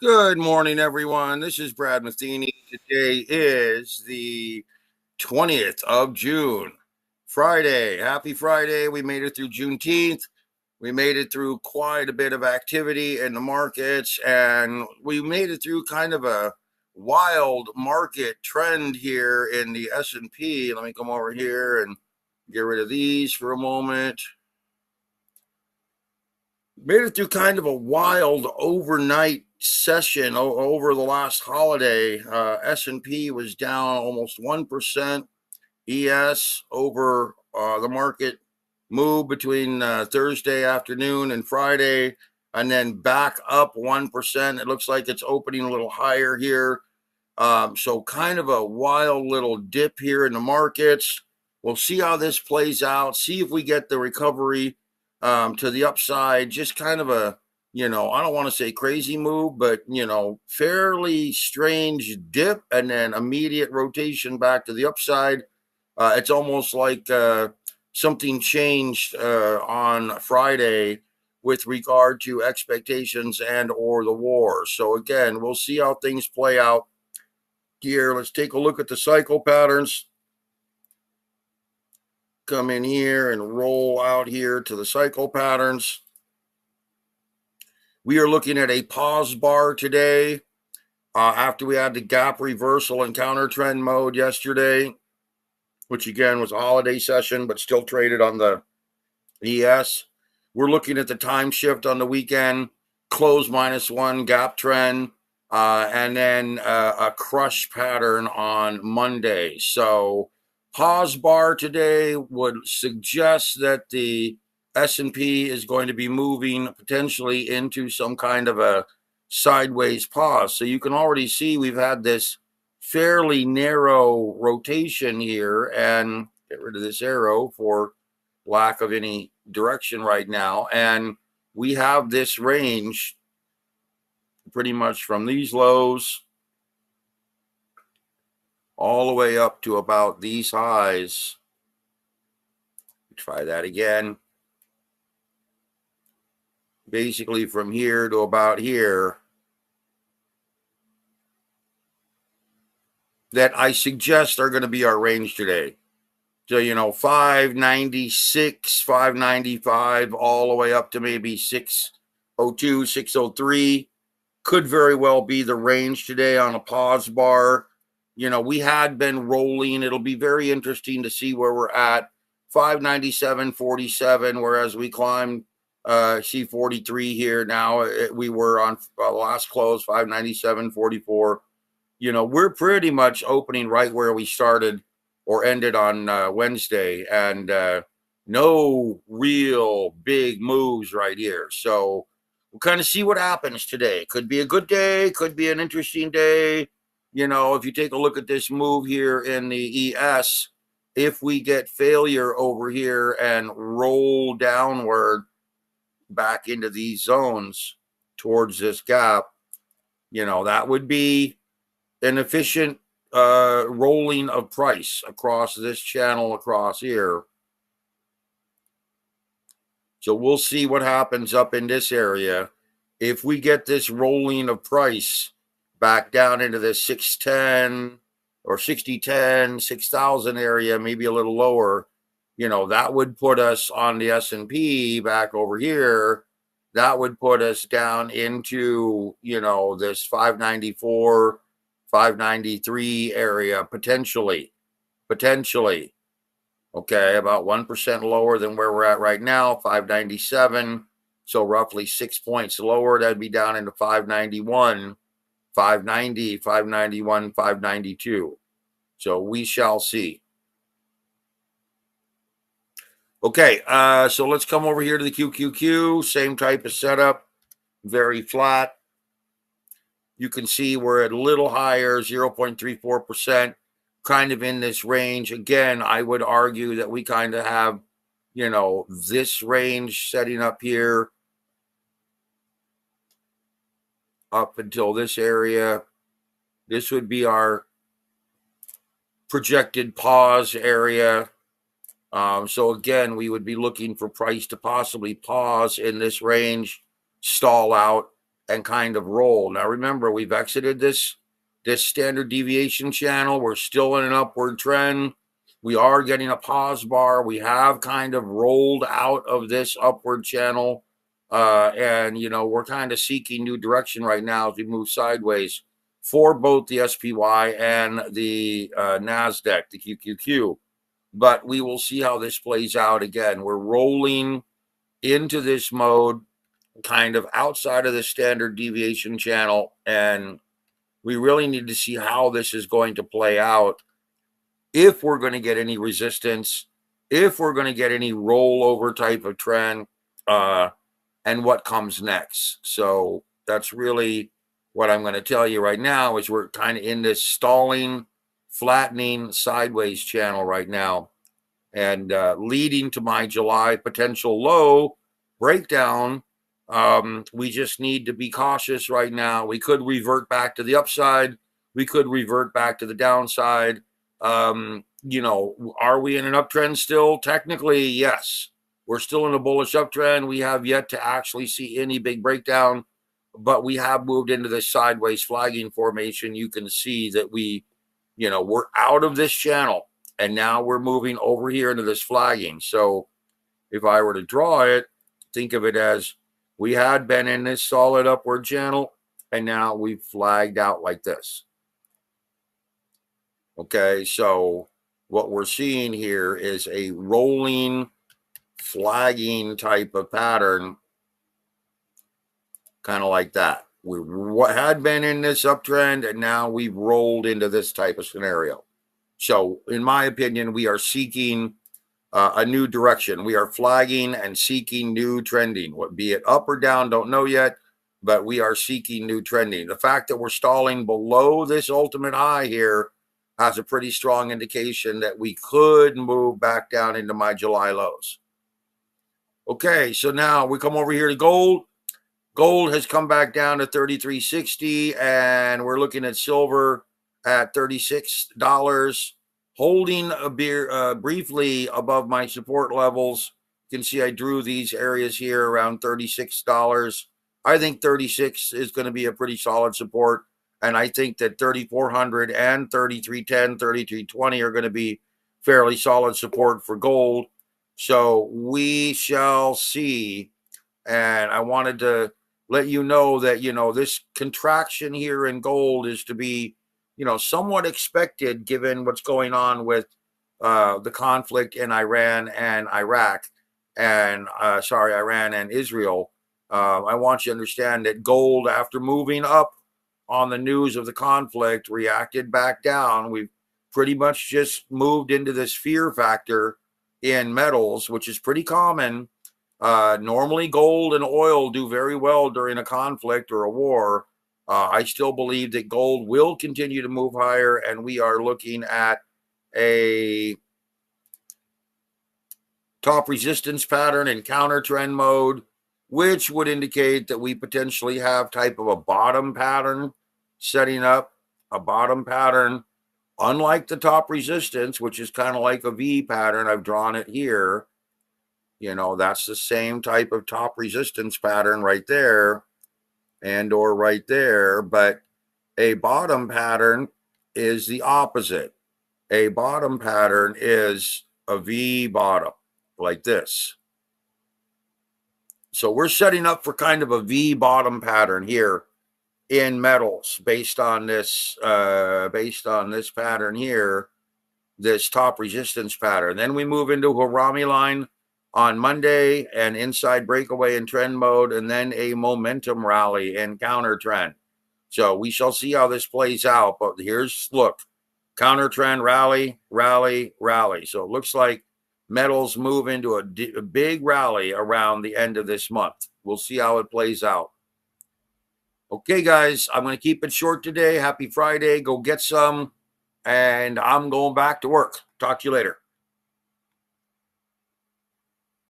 Good morning, everyone. This is Brad Matheny. Today is the 20th of June, Friday. Happy Friday. We made it through Juneteenth. We made it through quite a bit of activity in the markets, and we made it through kind of a wild market trend here in the S&P. Let me come over here and get rid of these for a moment. Made it through kind of a wild overnight session over the last holiday. S&P was down almost 1%. ES over the market move between Thursday afternoon and Friday, and then back up 1%. It looks like it's opening a little higher here. So kind of a wild little dip here in the markets. We'll see how this plays out, see if we get the recovery to the upside. Just kind of a, I don't want to say crazy move, but, fairly strange dip and then immediate rotation back to the upside. It's almost like something changed on Friday with regard to expectations and or the war. So again, we'll see how things play out here. Let's take a look at the cycle patterns. Come in here and roll out here to the cycle patterns. We are looking at a pause bar today after we had the gap reversal and counter trend mode yesterday, which again was a holiday session, but still traded on the ES. We're looking at the time shift on the weekend, close -1, gap trend, and then a crush pattern on Monday. So pause bar today would suggest that the S&P is going to be moving potentially into some kind of a sideways pause. So you can already see we've had this fairly narrow rotation here, and get rid of this arrow for lack of any direction right now. And we have this range pretty much from these lows all the way up to about these highs. Try that again. Basically from here to about here. That I suggest are going to be our range today. So, 596, 595, all the way up to maybe 602, 603 could very well be the range today on a pause bar. We had been rolling. It'll be very interesting to see where we're at. 597.47, whereas we climbed C43 here. Now we were on last close, 597.44. We're pretty much opening right where we started or ended on Wednesday, and no real big moves right here. So we'll kind of see what happens today. Could be a good day, could be an interesting day. If you take a look at this move here in the ES, if we get failure over here and roll downward back into these zones towards this gap, that would be an efficient rolling of price across this channel across here. So we'll see what happens up in this area. If we get this rolling of price back down into the 610 or 6010, 6,000 area, maybe a little lower, that would put us on the S&P back over here. That would put us down into, this 594, 593 area potentially. Okay, about 1% lower than where we're at right now, 597. So roughly 6 points lower, that'd be down into 591, 590, 591, 592. So we shall see. Okay, so let's come over here to the QQQ. Same type of setup, very flat. You can see we're at a little higher, 0.34%, kind of in this range. Again, I would argue that we kind of have, this range setting up here up until this area. This would be our projected pause area. So again, we would be looking for price to possibly pause in this range, stall out, and kind of roll. Now remember, we've exited this standard deviation channel. We're still in an upward trend. We are getting a pause bar. We have kind of rolled out of this upward channel. And, we're kind of seeking new direction right now as we move sideways for both the SPY and the NASDAQ, the QQQ. But we will see how this plays out. Again, we're rolling into this mode kind of outside of the standard deviation channel, and we really need to see how this is going to play out, if we're going to get any resistance, if we're going to get any rollover type of trend, and what comes next. So that's really what I'm going to tell you right now, is we're kind of in this stalling, flattening sideways channel right now, and leading to my July potential low breakdown. We just need to be cautious right now. We could revert back to the upside. We could revert back to the downside. Are we in an uptrend still? Technically, yes. We're still in a bullish uptrend. We have yet to actually see any big breakdown, but we have moved into this sideways flagging formation. You can see that we're out of this channel, and now we're moving over here into this flagging. So if I were to draw it, think of it as we had been in this solid upward channel, and now we've flagged out like this. Okay, so what we're seeing here is a rolling, flagging type of pattern, kind of like that. We had been in this uptrend, and now we've rolled into this type of scenario. So in my opinion, we are seeking a new direction. We are flagging and seeking new trending. What, be it up or down, don't know yet, but we are seeking new trending. The fact that we're stalling below this ultimate high here has a pretty strong indication that we could move back down into my July lows. Okay, so now we come over here to gold. Gold has come back down to 33.60, and we're looking at silver at $36, holding briefly above my support levels. You can see I drew these areas here around $36. I think 36 is going to be a pretty solid support, and I think that 3,400 and 33.10, 33.20 are going to be fairly solid support for gold. So we shall see. And I wanted to let you know that, this contraction here in gold is to be, somewhat expected given what's going on with the conflict in Iran and Iraq, and Iran and Israel. I want you to understand that gold, after moving up on the news of the conflict, reacted back down. We've pretty much just moved into this fear factor in metals, which is pretty common. Normally gold and oil do very well during a conflict or a war. I still believe that gold will continue to move higher, and we are looking at a top resistance pattern in counter trend mode, which would indicate that we potentially have type of a bottom pattern setting up, a bottom pattern, unlike the top resistance, which is kind of like a V pattern. I've drawn it here. That's the same type of top resistance pattern right there and or right there, but a bottom pattern is the opposite. A bottom pattern is a V bottom like this. So we're setting up for kind of a V bottom pattern here in metals based on this pattern here, this top resistance pattern. Then we move into a Harami line on Monday, and inside breakaway in trend mode, and then a momentum rally in counter trend. So we shall see how this plays out. But look, counter trend, rally, rally, rally. So it looks like metals move into a big rally around the end of this month. We'll see how it plays out. Okay, guys, I'm going to keep it short today. Happy Friday. Go get some, and I'm going back to work. Talk to you later.